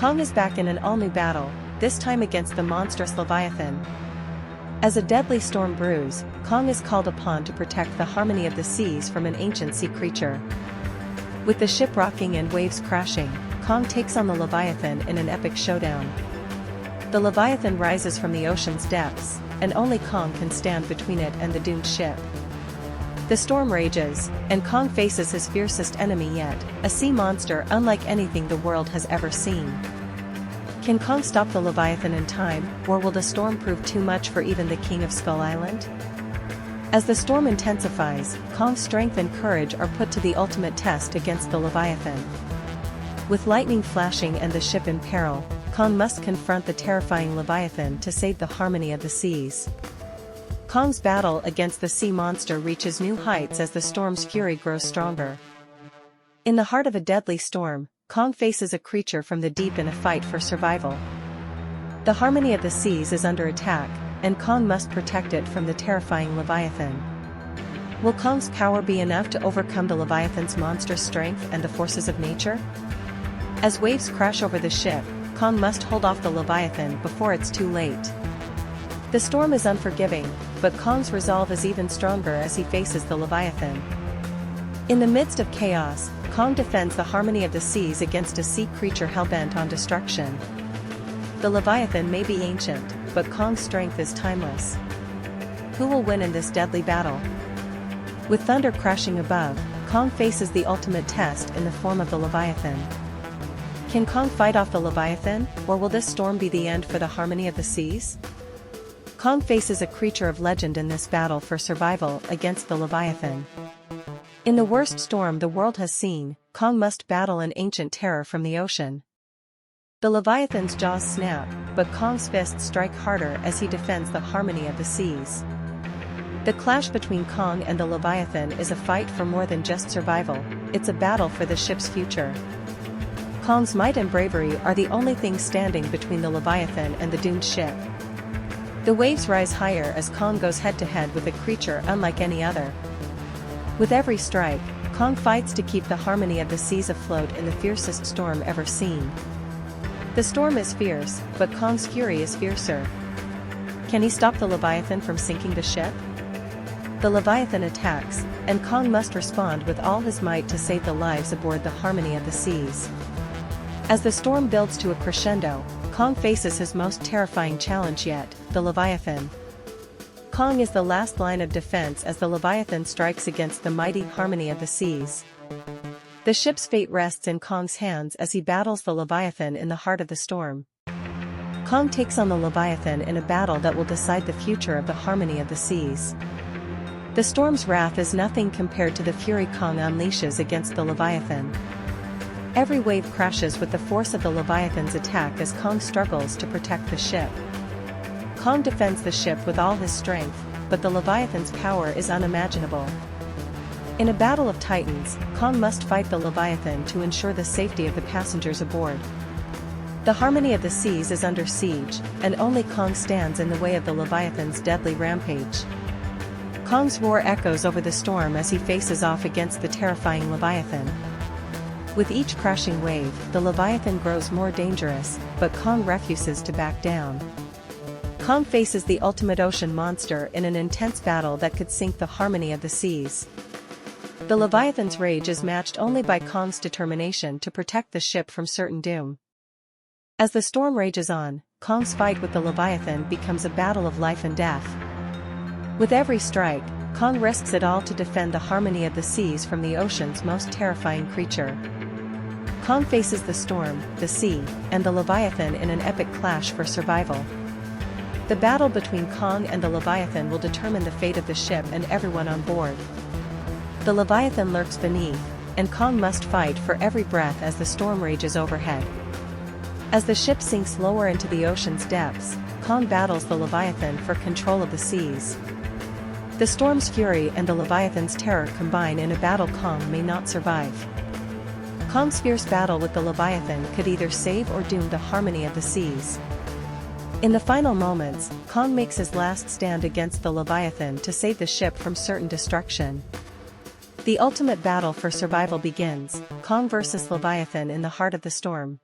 Kong is back in an all-new battle, this time against the monstrous Leviathan. As a deadly storm brews, Kong is called upon to protect the harmony of the seas from an ancient sea creature. With the ship rocking and waves crashing, Kong takes on the Leviathan in an epic showdown. The Leviathan rises from the ocean's depths, and only Kong can stand between it and the doomed ship. The storm rages, and Kong faces his fiercest enemy yet, a sea monster unlike anything the world has ever seen. Can Kong stop the Leviathan in time, or will the storm prove too much for even the King of Skull Island? As the storm intensifies, Kong's strength and courage are put to the ultimate test against the Leviathan. With lightning flashing and the ship in peril, Kong must confront the terrifying Leviathan to save the harmony of the seas. Kong's battle against the sea monster reaches new heights as the storm's fury grows stronger. In the heart of a deadly storm, Kong faces a creature from the deep in a fight for survival. The harmony of the seas is under attack, and Kong must protect it from the terrifying Leviathan. Will Kong's power be enough to overcome the Leviathan's monstrous strength and the forces of nature? As waves crash over the ship, Kong must hold off the Leviathan before it's too late. The storm is unforgiving, but Kong's resolve is even stronger as he faces the Leviathan. In the midst of chaos, Kong defends the harmony of the seas against a sea creature hell-bent on destruction. The Leviathan may be ancient, but Kong's strength is timeless. Who will win in this deadly battle? With thunder crashing above, Kong faces the ultimate test in the form of the Leviathan. Can Kong fight off the Leviathan, or will this storm be the end for the harmony of the seas? Kong faces a creature of legend in this battle for survival against the Leviathan. In the worst storm the world has seen, Kong must battle an ancient terror from the ocean. The Leviathan's jaws snap, but Kong's fists strike harder as he defends the harmony of the seas. The clash between Kong and the Leviathan is a fight for more than just survival, it's a battle for the ship's future. Kong's might and bravery are the only things standing between the Leviathan and the doomed ship. The waves rise higher as Kong goes head-to-head with a creature unlike any other. With every strike, Kong fights to keep the harmony of the seas afloat in the fiercest storm ever seen. The storm is fierce, but Kong's fury is fiercer. Can he stop the Leviathan from sinking the ship? The Leviathan attacks, and Kong must respond with all his might to save the lives aboard the harmony of the seas. As the storm builds to a crescendo, Kong faces his most terrifying challenge yet, the Leviathan. Kong is the last line of defense as the Leviathan strikes against the mighty harmony of the seas. The ship's fate rests in Kong's hands as he battles the Leviathan in the heart of the storm. Kong takes on the Leviathan in a battle that will decide the future of the harmony of the seas. The storm's wrath is nothing compared to the fury Kong unleashes against the Leviathan. Every wave crashes with the force of the Leviathan's attack as Kong struggles to protect the ship. Kong defends the ship with all his strength, but the Leviathan's power is unimaginable. In a battle of titans, Kong must fight the Leviathan to ensure the safety of the passengers aboard. The harmony of the seas is under siege, and only Kong stands in the way of the Leviathan's deadly rampage. Kong's roar echoes over the storm as he faces off against the terrifying Leviathan. With each crashing wave, the Leviathan grows more dangerous, but Kong refuses to back down. Kong faces the ultimate ocean monster in an intense battle that could sink the harmony of the seas. The Leviathan's rage is matched only by Kong's determination to protect the ship from certain doom. As the storm rages on, Kong's fight with the Leviathan becomes a battle of life and death. With every strike, Kong risks it all to defend the harmony of the seas from the ocean's most terrifying creature. Kong faces the storm, the sea, and the Leviathan in an epic clash for survival. The battle between Kong and the Leviathan will determine the fate of the ship and everyone on board. The Leviathan lurks beneath, and Kong must fight for every breath as the storm rages overhead. As the ship sinks lower into the ocean's depths, Kong battles the Leviathan for control of the seas. The storm's fury and the Leviathan's terror combine in a battle Kong may not survive. Kong's fierce battle with the Leviathan could either save or doom the harmony of the seas. In the final moments, Kong makes his last stand against the Leviathan to save the ship from certain destruction. The ultimate battle for survival begins, Kong versus Leviathan in the heart of the storm.